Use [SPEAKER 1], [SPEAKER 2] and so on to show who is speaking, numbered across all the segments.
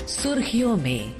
[SPEAKER 1] सुर्खियों में।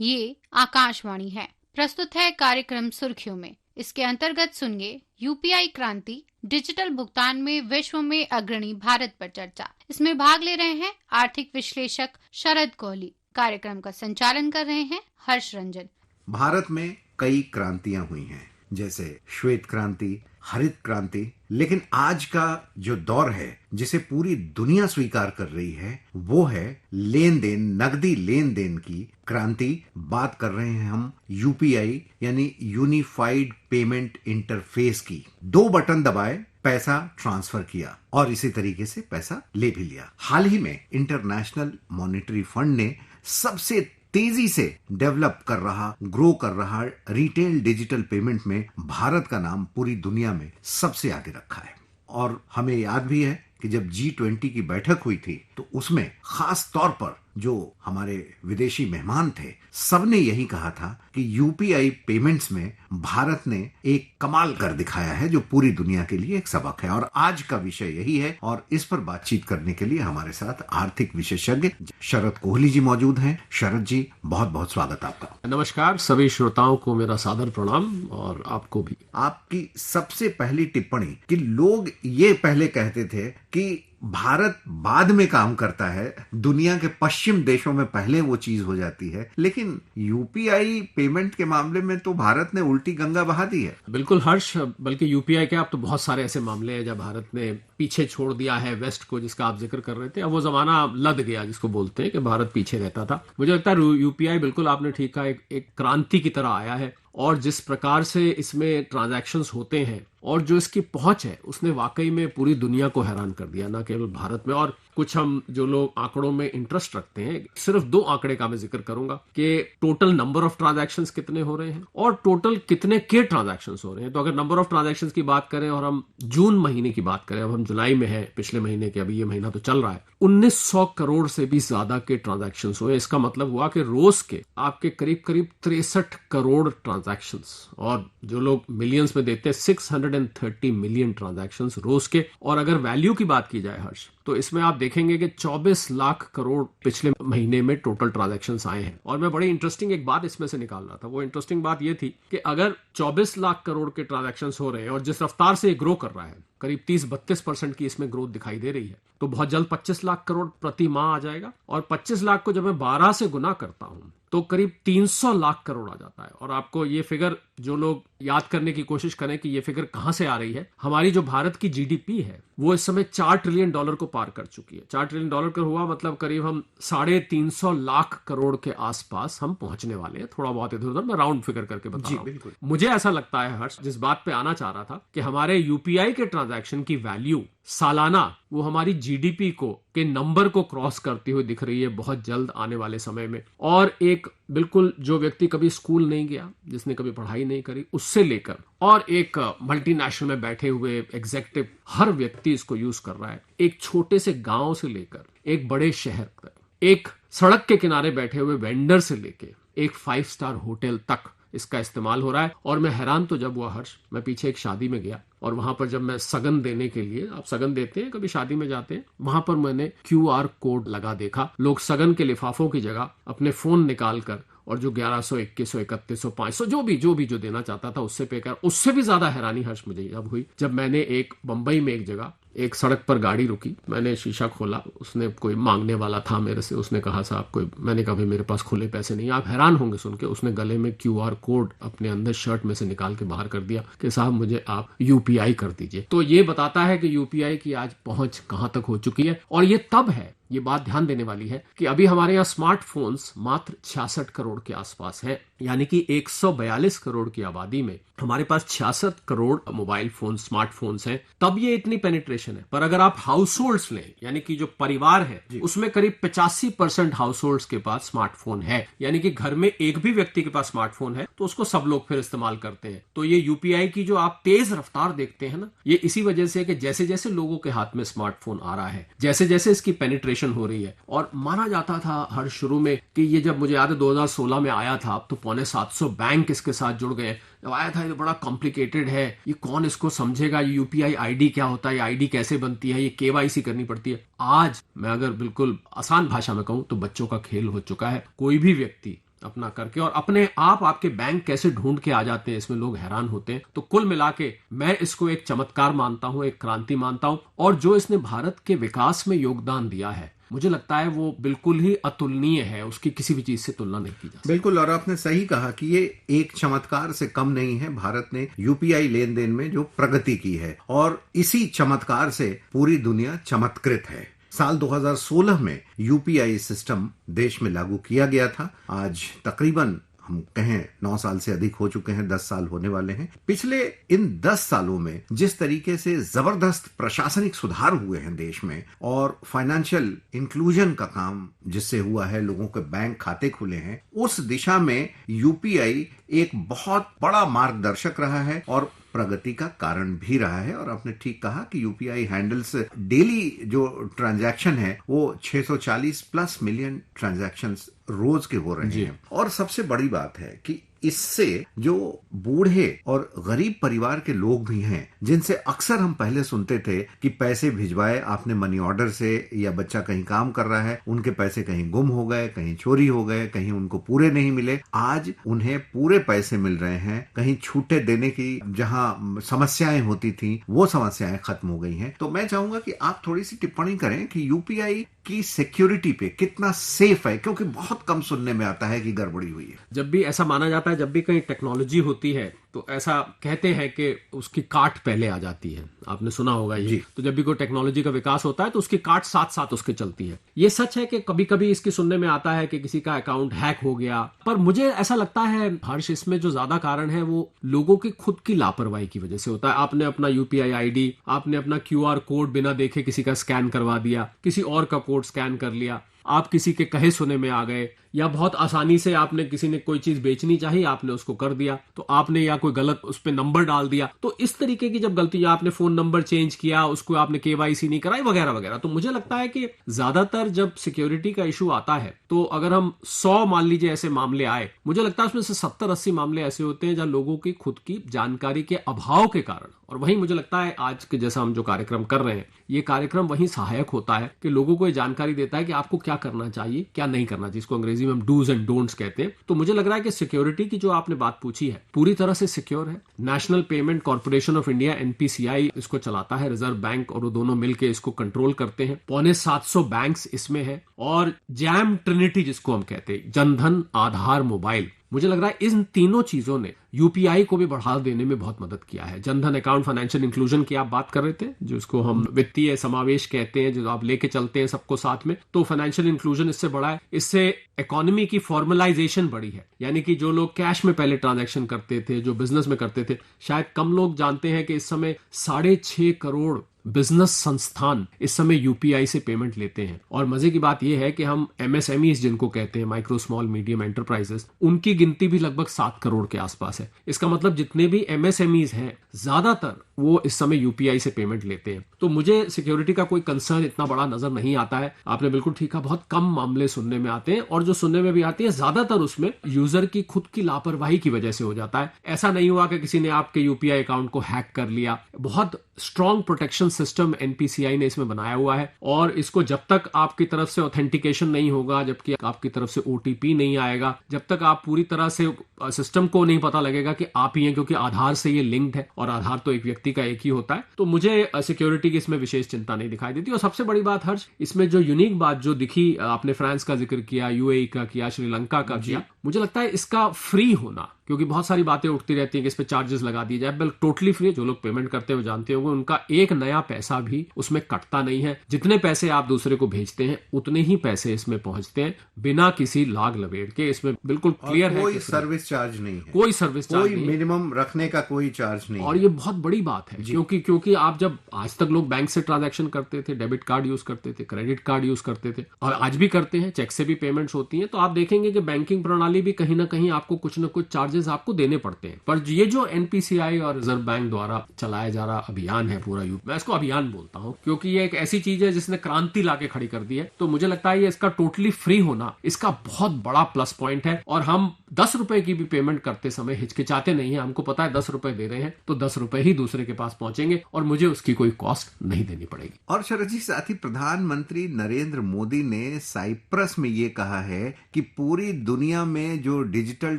[SPEAKER 2] ये आकाशवाणी है। प्रस्तुत है कार्यक्रम सुर्खियों में। इसके अंतर्गत सुनिए यूपीआई क्रांति, डिजिटल भुगतान में विश्व में अग्रणी भारत पर चर्चा। इसमें भाग ले रहे हैं आर्थिक विश्लेषक शरद कोहली। कार्यक्रम का संचालन कर रहे हैं हर्ष रंजन।
[SPEAKER 3] भारत में कई क्रांतियां हुई हैं, जैसे श्वेत क्रांति, हरित क्रांति, लेकिन आज का जो दौर है जिसे पूरी दुनिया स्वीकार कर रही है वो है लेन देन, नकदी लेन देन की क्रांति। बात कर रहे हैं हम यूपीआई यानी यूनिफाइड पेमेंट इंटरफेस की। 2 बटन दबाए, पैसा ट्रांसफर किया और इसी तरीके से पैसा ले भी लिया। हाल ही में इंटरनेशनल मॉनेटरी फंड ने सबसे तेजी से डेवलप कर रहा, ग्रो कर रहा रिटेल डिजिटल पेमेंट में भारत का नाम पूरी दुनिया में सबसे आगे रखा है। और हमें याद भी है कि जब G20 की बैठक हुई थी तो उसमें खास तौर पर जो हमारे विदेशी मेहमान थे, सबने यही कहा था कि यूपीआई पेमेंट्स में भारत ने एक कमाल कर दिखाया है जो पूरी दुनिया के लिए एक सबक है। और आज का विषय यही है और इस पर बातचीत करने के लिए हमारे साथ आर्थिक विशेषज्ञ शरद कोहली जी मौजूद हैं। शरद जी, बहुत बहुत स्वागत आपका।
[SPEAKER 4] नमस्कार, सभी श्रोताओं को मेरा सादर प्रणाम और आपको भी।
[SPEAKER 3] आपकी सबसे पहली टिप्पणी कि लोग ये पहले कहते थे कि भारत बाद में काम करता है, दुनिया के पश्चिम देशों में पहले वो चीज हो जाती है, लेकिन यूपीआई पेमेंट के मामले में तो भारत ने उल्टी गंगा बहा दी है।
[SPEAKER 4] बिल्कुल हर्ष, बल्कि यूपीआई के अब तो बहुत सारे ऐसे मामले हैं जब भारत ने पीछे छोड़ दिया है वेस्ट को, जिसका आप जिक्र कर रहे थे। अब वो जमाना लद गया जिसको बोलते हैं कि भारत पीछे रहता था। मुझे लगता है यूपीआई, बिल्कुल आपने ठीक कहा, एक क्रांति की तरह आया है और जिस प्रकार से इसमें ट्रांजैक्शंस होते हैं और जो इसकी पहुंच है उसने वाकई में पूरी दुनिया को हैरान कर दिया, ना केवल भारत में। और कुछ हम जो लोग आंकड़ों में इंटरेस्ट रखते हैं, सिर्फ 2 आंकड़े का मैं जिक्र करूंगा कि टोटल नंबर ऑफ ट्रांजैक्शंस कितने हो रहे हैं और टोटल कितने के ट्रांजैक्शंस हो रहे हैं। तो अगर नंबर ऑफ ट्रांजैक्शंस की बात करें और हम जून महीने की बात करें, अब हम जुलाई में है, पिछले महीने के, अभी ये महीना तो चल रहा है, 1900 करोड़ से भी ज्यादा के ट्रांजैक्शंस हुए। इसका मतलब हुआ कि रोज के आपके करीब करीब 63 करोड़ ट्रांजैक्शंस, और जो लोग मिलियंस में देते हैं 630 मिलियन ट्रांजैक्शंस रोज के। और अगर वैल्यू की बात की जाए हर्ष, तो इसमें आप देखेंगे कि 24 लाख करोड़ पिछले महीने में टोटल ट्रांजैक्शंस आए हैं। और मैं बड़ी इंटरेस्टिंग एक बात इसमें से निकाल रहा था। वो इंटरेस्टिंग बात ये थी कि अगर 24 लाख करोड़ के ट्रांजैक्शंस हो रहे हैं और जिस रफ्तार से ग्रो कर रहा है, करीब 30-32% की इसमें ग्रोथ दिखाई दे रही है, तो बहुत जल्द 25 लाख करोड़ प्रति माह आ जाएगा। और 25 लाख को जब मैं 12 से गुना करता हूं तो करीब 300 लाख करोड़ आ जाता है। और आपको ये फिगर, जो लोग याद करने की कोशिश करें कि ये फिगर कहां से आ रही है, हमारी जो भारत की जीडीपी है वो इस समय $4 ट्रिलियन को पार कर चुकी है। $4 ट्रिलियन का हुआ मतलब करीब हम 350 लाख करोड़ के आसपास हम पहुंचने वाले हैं। थोड़ा बहुत इधर उधर मैं राउंड फिगर करके बता रहा हूं। मुझे ऐसा लगता है हर्ष, जिस बात पे आना चाह रहा था, कि हमारे यूपीआई के ट्रांजैक्शन की वैल्यू सालाना वो हमारी जीडीपी के नंबर को क्रॉस करती हुई दिख रही है बहुत जल्द आने वाले समय में। और एक बिल्कुल जो व्यक्ति कभी स्कूल नहीं गया, जिसने कभी पढ़ाई नहीं करी, उससे लेकर और एक मल्टीनेशनल में बैठे हुए एग्जीक्यूटिव, हर व्यक्ति इसको यूज कर रहा है। एक छोटे से गांव से लेकर एक बड़े शहर तक, एक सड़क के किनारे बैठे हुए वेंडर से लेकर एक 5 स्टार होटल तक इसका इस्तेमाल हो रहा है। और मैं हैरान तो जब हुआ हर्ष, मैं पीछे एक शादी में गया और वहां पर जब मैं सगन देने के लिए, आप सगन देते हैं कभी शादी में जाते हैं, वहां पर मैंने QR कोड लगा देखा। लोग सगन के लिफाफों की जगह अपने फोन निकाल कर और जो 1100, 2100, 3100, 500 जो देना चाहता था उससे पे कर। उससे भी ज्यादा हैरानी हर्ष मुझे जब हुई, जब मैंने एक बंबई में एक जगह एक सड़क पर गाड़ी रुकी, मैंने शीशा खोला, उसने कोई मांगने वाला था मेरे से, उसने कहा साहब कोई, मैंने कहा भाई मेरे पास खुले पैसे नहीं। आप हैरान होंगे सुन के, उसने गले में QR कोड अपने अंदर शर्ट में से निकाल के बाहर कर दिया कि साहब मुझे आप यूपीआई कर दीजिए। तो ये बताता है कि यूपीआई की आज पहुंच कहां तक हो चुकी है। और ये तब है, ये बात ध्यान देने वाली है कि अभी हमारे यहाँ स्मार्टफोन्स मात्र 66 करोड़ के आसपास है, यानी कि 142 करोड़ की आबादी में हमारे पास 66 करोड़ मोबाइल फोन, स्मार्टफोन्स हैं। तब ये इतनी पेनिट्रेशन है। पर अगर आप हाउस होल्ड्स लें, यानी कि जो परिवार है, उसमें करीब 85% हाउस होल्ड्स के पास स्मार्टफोन है, यानी कि घर में एक भी व्यक्ति के पास स्मार्टफोन है तो उसको सब लोग फिर इस्तेमाल करते हैं। तो ये यूपीआई की जो आप तेज रफ्तार देखते हैं ना, ये इसी वजह से कि जैसे जैसे लोगों के हाथ में स्मार्टफोन आ रहा है, जैसे जैसे इसकी पेनिट्रेशन ऑटोमेशन हो रही है। और माना जाता था हर शुरू में कि ये, जब मुझे याद है 2016 में आया था, अब तो 750 बैंक इसके साथ जुड़ गए। जब आया था ये बड़ा कॉम्प्लिकेटेड है, ये कौन इसको समझेगा, ये यूपीआई आईडी क्या होता है, ये आईडी कैसे बनती है, ये केवाईसी करनी पड़ती है। आज मैं अगर बिल्कुल आसान भाषा में कहूं तो बच्चों का खेल हो चुका है। कोई भी व्यक्ति अपना करके और अपने आप आपके बैंक कैसे ढूंढ के आ जाते हैं, इसमें लोग हैरान होते हैं। तो कुल मिला के मैं इसको एक चमत्कार मानता हूं, एक क्रांति मानता हूं। और जो इसने भारत के विकास में योगदान दिया है, मुझे लगता है वो बिल्कुल ही अतुलनीय है, उसकी किसी भी चीज से तुलना नहीं की जा सकती।
[SPEAKER 3] बिल्कुल, और आपने सही कहा कि ये एक चमत्कार से कम नहीं है। भारत ने यूपीआई लेन देन में जो प्रगति की है, और इसी चमत्कार से पूरी दुनिया चमत्कृत है। साल 2016 में यूपीआई सिस्टम देश में लागू किया गया था। आज तकरीबन हम कहें 9 साल से अधिक हो चुके हैं, 10 साल होने वाले हैं। पिछले इन 10 सालों में जिस तरीके से जबरदस्त प्रशासनिक सुधार हुए हैं देश में, और फाइनेंशियल इंक्लूजन का काम जिससे हुआ है, लोगों के बैंक खाते खुले हैं, उस दिशा में यूपीआई एक बहुत बड़ा मार्गदर्शक रहा है और प्रगति का कारण भी रहा है। और आपने ठीक कहा कि यूपीआई हैंडल्स डेली जो ट्रांजैक्शन है वो 640 प्लस मिलियन ट्रांजैक्शंस रोज के हो रहे हैं। और सबसे बड़ी बात है कि इससे जो बूढ़े और गरीब परिवार के लोग भी हैं, जिनसे अक्सर हम पहले सुनते थे कि पैसे भिजवाए आपने मनी ऑर्डर से, या बच्चा कहीं काम कर रहा है, उनके पैसे कहीं गुम हो गए, कहीं चोरी हो गए, कहीं उनको पूरे नहीं मिले, आज उन्हें पूरे पैसे मिल रहे हैं। कहीं छूटे देने की जहां समस्याएं होती थी, वो समस्याएं खत्म हो गई हैं। तो मैं चाहूंगा कि आप थोड़ी सी टिप्पणी करें कि यूपीआई की सिक्योरिटी पे कितना सेफ है, क्योंकि बहुत कम सुनने में आता है कि गड़बड़ी हुई है।
[SPEAKER 4] जब भी ऐसा माना जाता है, जब भी कहीं टेक्नोलॉजी होती है तो ऐसा कहते हैं कि उसकी काट पहले आ जाती है। आपने सुना होगा ये। तो जब भी कोई टेक्नोलॉजी का विकास होता है तो उसकी काट साथ साथ उसके चलती है। ये सच है कि कभी कभी इसकी सुनने में आता है कि किसी का अकाउंट हैक हो गया, पर मुझे ऐसा लगता है हर्ष, इसमें जो ज्यादा कारण है वो लोगों की खुद की लापरवाही की वजह से होता है। आपने अपना यूपीआई आईडी, आपने अपना क्यूआर कोड बिना देखे किसी का स्कैन करवा दिया, किसी और का कोड स्कैन कर लिया, आप किसी के कहे सुने में आ गए, या बहुत आसानी से आपने, किसी ने कोई चीज बेचनी चाहिए, आपने उसको कर दिया, तो आपने या कोई गलत उस पे नंबर डाल दिया। तो इस तरीके की जब गलती, या आपने फोन नंबर चेंज किया, उसको आपने केवाईसी नहीं कराई, वगैरह वगैरह। तो मुझे लगता है कि ज्यादातर जब सिक्योरिटी का इशू आता है, तो अगर हम 100 मान लीजिए ऐसे मामले आए, मुझे लगता है उसमें से 70-80 मामले ऐसे होते हैं जहां लोगों की खुद की जानकारी के अभाव के कारण। और वहीं मुझे लगता है आज के जैसा हम जो कार्यक्रम कर रहे हैं, ये कार्यक्रम वहीं सहायक होता है कि लोगों को ये जानकारी देता है कि आपको क्या करना चाहिए, क्या नहीं करना चाहिए, जिसको अंग्रेजी में हम डूज एंड डोंट्स कहते हैं। तो मुझे लग रहा है कि सिक्योरिटी की जो आपने बात पूछी है, पूरी तरह से सिक्योर है। National payment corporation of India NPCI इसको चलाता है, रिजर्व बैंक और वो दोनों मिलकर इसको कंट्रोल करते हैं। 750 बैंक्स इसमें है, और जैम ट्रिनिटी जिसको हम कहते हैं, जनधन, आधार, मोबाइल, मुझे लग रहा है इन तीनों चीजों ने यूपीआई को भी बढ़ावा देने में बहुत मदद किया है। जनधन अकाउंट, फाइनेंशियल इंक्लूजन की आप बात कर रहे थे, जिसको हम वित्तीय समावेश कहते हैं, जो आप लेके चलते हैं सबको साथ में, तो फाइनेंशियल इंक्लूजन इससे बढ़ा है। इससे इकोनॉमी की फॉर्मलाइजेशन बढ़ी है, यानी कि जो लोग कैश में पहले ट्रांजैक्शन करते थे, जो बिजनेस में करते थे, शायद कम लोग जानते हैं कि इस समय 6.5 करोड़ बिजनेस संस्थान इस समय यूपीआई से पेमेंट लेते हैं। और मजे की बात यह है कि हम MSMEs जिनको कहते हैं, माइक्रो स्मॉल मीडियम एंटरप्राइजेस, उनकी गिनती भी लगभग 7 करोड़ के आसपास है। इसका मतलब जितने भी MSMEs हैं, ज्यादातर वो इस समय यूपीआई से पेमेंट लेते हैं। तो मुझे सिक्योरिटी का कोई कंसर्न इतना बड़ा नजर नहीं आता है। आपने बिल्कुल ठीक कहा, बहुत कम मामले सुनने में आते हैं, और जो सुनने में भी आती है ज्यादातर उसमें यूजर की खुद की लापरवाही की वजह से हो जाता है। ऐसा नहीं हुआ कि किसी ने आपके यूपीआई अकाउंट को हैक कर लिया। बहुत स्ट्रॉन्ग प्रोटेक्शन सिस्टम NPCI ने इसमें बनाया हुआ है, और इसको जब तक आपकी तरफ से ऑथेंटिकेशन नहीं होगा, जबकि आपकी तरफ से OTP नहीं आएगा, जब तक आप पूरी तरह से सिस्टम को नहीं पता लगेगा कि आप ही हैं, क्योंकि आधार से ये लिंक्ड है और आधार तो एक व्यक्ति का एक ही होता है, तो मुझे सिक्योरिटी की इसमें विशेष चिंता नहीं दिखाई देती। और सबसे बड़ी बात हर्ष, इसमें जो यूनिक बात जो दिखी, आपने फ्रांस का जिक्र किया, UAE का किया, श्रीलंका का किया, मुझे लगता है इसका फ्री होना, क्योंकि बहुत सारी बातें उठती रहती हैं कि इस पे चार्जेस लगा दिए जाए। बिल्कुल टोटली फ्री, जो लोग पेमेंट करते हैं वो जानते होंगे, उनका एक नया पैसा भी उसमें कटता नहीं है। जितने पैसे आप दूसरे को भेजते हैं उतने ही पैसे इसमें पहुंचते हैं, बिना किसी लाग लपेट के। इसमें बिल्कुल क्लियर है,
[SPEAKER 3] कोई सर्विस चार्ज नहीं है,
[SPEAKER 4] कोई सर्विस चार्ज
[SPEAKER 3] नहीं, मिनिमम रखने का कोई चार्ज नहीं।
[SPEAKER 4] और ये बहुत बड़ी बात है, क्योंकि आप जब आज तक लोग बैंक से ट्रांजैक्शन करते थे, डेबिट कार्ड यूज करते थे, क्रेडिट कार्ड यूज करते थे, और आज भी करते हैं, चेक से भी पेमेंट्स होती हैं, तो आप देखेंगे कि बैंकिंग प्रणाली भी कहीं ना कहीं आपको कुछ ना कुछ चार्जेस चार्जेस आपको देने पड़ते हैं। पर ये जो एनपीसीआई और रिजर्व बैंक द्वारा चलाया जा रहा अभियान है पूरा मैं इसको अभियान बोलता हूँ, क्योंकि ये एक ऐसी चीज है जिसने क्रांति लाके खड़ी कर दी है। तो मुझे लगता है ये इसका टोटली फ्री होना इसका बहुत बड़ा प्लस पॉइंट है। और हम 10 रुपए की भी पेमेंट करते समय हिचकिचाते नहीं है। हमको पता है 10 रुपए दे रहे हैं तो 10 रुपए ही दूसरे के पास पहुंचेंगे और मुझे उसकी कोई कॉस्ट नहीं देनी पड़ेगी।
[SPEAKER 3] और शरद जी, साथ ही प्रधानमंत्री नरेंद्र मोदी ने साइप्रस में ये कहा है कि पूरी दुनिया में जो डिजिटल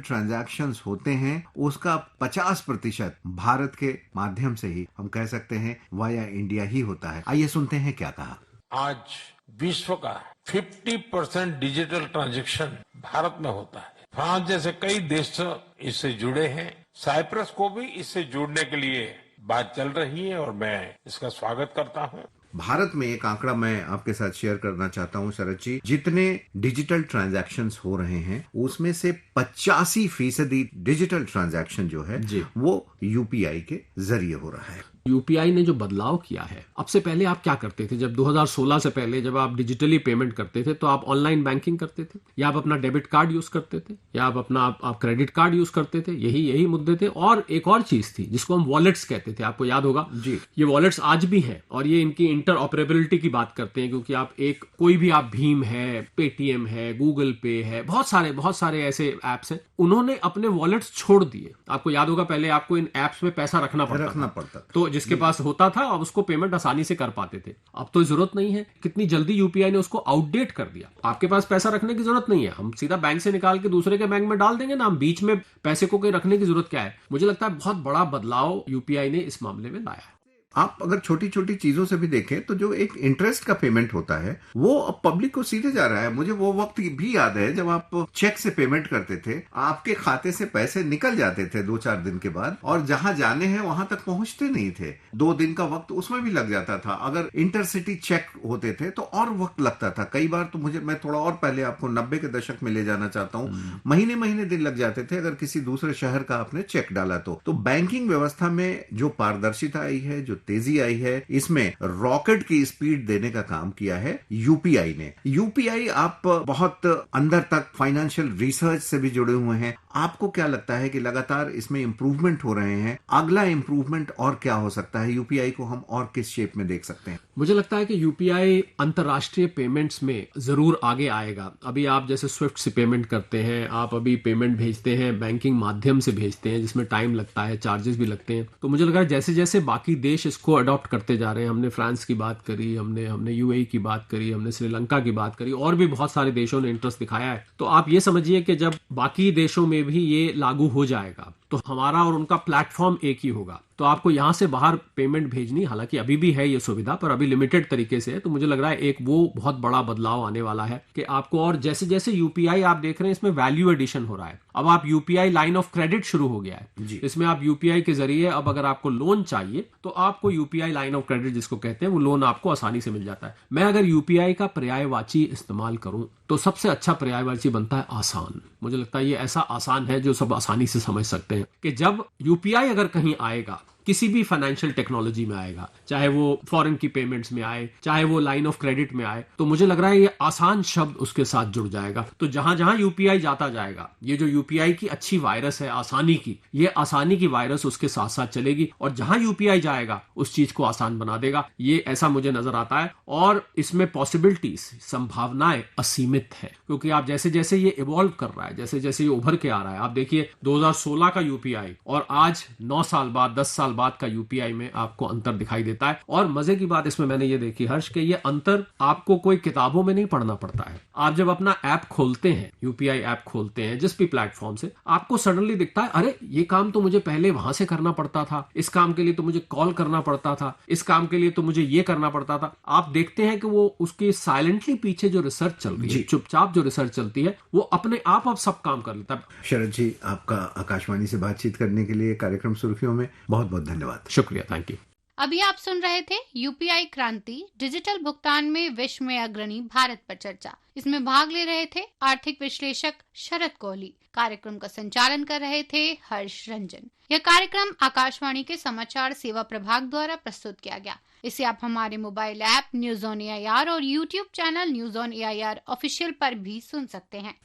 [SPEAKER 3] ट्रांजैक्शंस होते हैं उसका 50% भारत के माध्यम से ही, हम कह सकते हैं वाया इंडिया ही होता है। आइए सुनते हैं क्या कहा।
[SPEAKER 1] आज विश्व का 50% डिजिटल ट्रांजैक्शन भारत में होता है। फ्रांस जैसे कई देश इससे जुड़े हैं। साइप्रस को भी इससे जुड़ने के लिए बात चल रही है और मैं इसका स्वागत करता हूं।
[SPEAKER 3] भारत में एक आंकड़ा मैं आपके साथ शेयर करना चाहता हूं शरद जी। जितने डिजिटल ट्रांजैक्शंस हो रहे हैं उसमें से 85% डिजिटल ट्रांजैक्शन जो है वो यूपीआई के जरिए हो रहा है।
[SPEAKER 4] यूपीआई ने जो बदलाव किया है, अब से पहले आप क्या करते थे? जब 2016 से पहले जब आप डिजिटली पेमेंट करते थे तो आप ऑनलाइन बैंकिंग करते थे, या आप अपना डेबिट कार्ड यूज करते थे, या आप अपना आप क्रेडिट कार्ड यूज करते थे। यही मुद्दे थे। और एक और चीज थी जिसको हम वॉलेट्स कहते थे, आपको याद होगा
[SPEAKER 3] जी।
[SPEAKER 4] ये वॉलेट्स आज भी हैं और ये इनकी इंटरऑपरेबिलिटी की बात करते हैं, क्योंकि आप कोई भी आप भीम है, पेटीएम है, गूगल पे है, बहुत सारे ऐसे एप्स हैं, उन्होंने अपने वॉलेट्स छोड़ दिए। आपको याद होगा पहले आपको इन एप्स में पैसा रखना पड़ता। तो जिसके पास होता था अब उसको पेमेंट आसानी से कर पाते थे। अब तो जरूरत नहीं है। कितनी जल्दी यूपीआई ने उसको आउटडेट कर दिया। आपके पास पैसा रखने की जरूरत नहीं है, हम सीधा बैंक से निकाल के दूसरे के बैंक में डाल देंगे ना। हम बीच में पैसे को कोई रखने की जरूरत क्या है? मुझे लगता है बहुत बड़ा बदलाव यूपीआई ने इस मामले में लाया है।
[SPEAKER 3] आप अगर छोटी छोटी चीजों से भी देखें तो जो एक इंटरेस्ट का पेमेंट होता है वो अब पब्लिक को सीधे जा रहा है। मुझे वो वक्त भी याद है जब आप चेक से पेमेंट करते थे, आपके खाते से पैसे निकल जाते थे 2-4 दिन के बाद, और जहां जाने हैं वहां तक पहुंचते नहीं थे। 2 दिन का वक्त उसमें भी लग जाता था। अगर इंटरसिटी चेक होते थे तो और वक्त लगता था। कई बार तो मैं थोड़ा और पहले आपको 90 के दशक में ले जाना चाहता हूँ, महीने दिन लग जाते थे अगर किसी दूसरे शहर का आपने चेक डाला तो बैंकिंग व्यवस्था में जो पारदर्शिता आई है, जो तेजी आई है, इसमें रॉकेट की स्पीड देने का काम किया है यूपीआई ने। यूपीआई आप बहुत अंदर तक फाइनेंशियल रिसर्च से भी जुड़े हुए हैं। आपको क्या लगता है कि लगातार इसमें इंप्रूवमेंट हो रहे हैं? अगला इंप्रूवमेंट और क्या हो सकता है? यूपीआई को हम और किस शेप में देख सकते हैं?
[SPEAKER 4] मुझे लगता है कि यूपीआई अंतरराष्ट्रीय पेमेंट्स में जरूर आगे आएगा। अभी आप जैसे स्विफ्ट से पेमेंट करते हैं, आप अभी पेमेंट भेजते हैं बैंकिंग माध्यम से भेजते हैं, जिसमें टाइम लगता है, चार्जेस भी लगते हैं। तो मुझे लग रहा है जैसे जैसे बाकी देश इसको अडॉप्ट करते जा रहे हैं, हमने फ्रांस की बात करी, हमने यूएई की बात करी, हमने श्रीलंका की बात करी, और भी बहुत सारे देशों ने इंटरेस्ट दिखाया है। तो आप ये समझिए कि जब बाकी देशों में भी ये लागू हो जाएगा तो हमारा और उनका प्लेटफॉर्म एक ही होगा। तो आपको यहां से बाहर पेमेंट भेजनी, हालांकि अभी भी है ये सुविधा, पर अभी लिमिटेड तरीके से है। तो मुझे लग रहा है एक वो बहुत बड़ा बदलाव आने वाला है कि आपको, और जैसे जैसे यूपीआई आप देख रहे हैं इसमें वैल्यू एडिशन हो रहा है। अब आप यूपीआई लाइन ऑफ क्रेडिट शुरू हो गया है, इसमें आप यूपीआई के जरिए अब अगर आपको लोन चाहिए तो आपको यूपीआई लाइन ऑफ क्रेडिट जिसको कहते हैं वो लोन आपको आसानी से मिल जाता है। मैं अगर यूपीआई का पर्यायवाची इस्तेमाल करूं तो सबसे अच्छा पर्यायवाची बनता है आसान। मुझे लगता है ये ऐसा आसान है जो सब आसानी से समझ सकते हैं कि जब यूपीआई अगर कहीं आएगा, किसी भी फाइनेंशियल टेक्नोलॉजी में आएगा, चाहे वो फॉरेन की पेमेंट्स में आए, चाहे वो लाइन ऑफ क्रेडिट में आए, तो मुझे लग रहा है ये आसान शब्द उसके साथ जुड़ जाएगा। तो जहां जहां यूपीआई जाता जाएगा, ये जो यूपीआई की अच्छी वायरस है आसानी की, ये आसानी की वायरस उसके साथ साथ चलेगी, और जहां यूपीआई जाएगा उस चीज को आसान बना देगा। ये ऐसा मुझे नजर आता है, और इसमें पॉसिबिलिटीज, संभावनाएं असीमित है, क्योंकि आप जैसे जैसे ये इवॉल्व कर रहा है, जैसे जैसे ये उभर के आ रहा है, आप देखिए 2016 का यूपीआई और आज 9 साल बाद, 10 साल बाद का यूपीआई में आपको अंतर दिखाई देता है। और मजे की बात इसमें मैंने ये देखी हर्ष, के ये अंतर आपको कोई किताबों में नहीं पढ़ना पड़ता है। आप जब अपना ऐप खोलते हैं, यूपीआई ऐप खोलते हैं जिस भी प्लेटफॉर्म से, आपको सडनली दिखता है अरे ये काम तो मुझे पहले वहां से करना पड़ता था, इस काम के लिए तो मुझे कॉल करना पड़ता था, इस काम के लिए तो मुझे ये करना पड़ता था। आप देखते हैं कि वो उसके साइलेंटली पीछे जो रिसर्च चल रही है, चुपचाप जो रिसर्च चलती है, वो अपने आप अब सब काम कर लेता है।
[SPEAKER 3] शरद जी, आपका आकाशवाणी से बातचीत करने के लिए कार्यक्रम सुर्खियों में बहुत बहुत धन्यवाद।
[SPEAKER 4] शुक्रिया, थैंक यू।
[SPEAKER 2] अभी आप सुन रहे थे यूपीआई क्रांति, डिजिटल भुगतान में विश्व में अग्रणी भारत पर चर्चा। इसमें भाग ले रहे थे आर्थिक विश्लेषक शरद कोहली। कार्यक्रम का संचालन कर रहे थे हर्ष रंजन। यह कार्यक्रम आकाशवाणी के समाचार सेवा प्रभाग द्वारा प्रस्तुत किया गया। इसे आप हमारे mobile app news on AIR और YouTube channel news on AIR official पर भी सुन सकते हैं।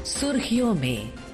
[SPEAKER 5] सुर्खियों में।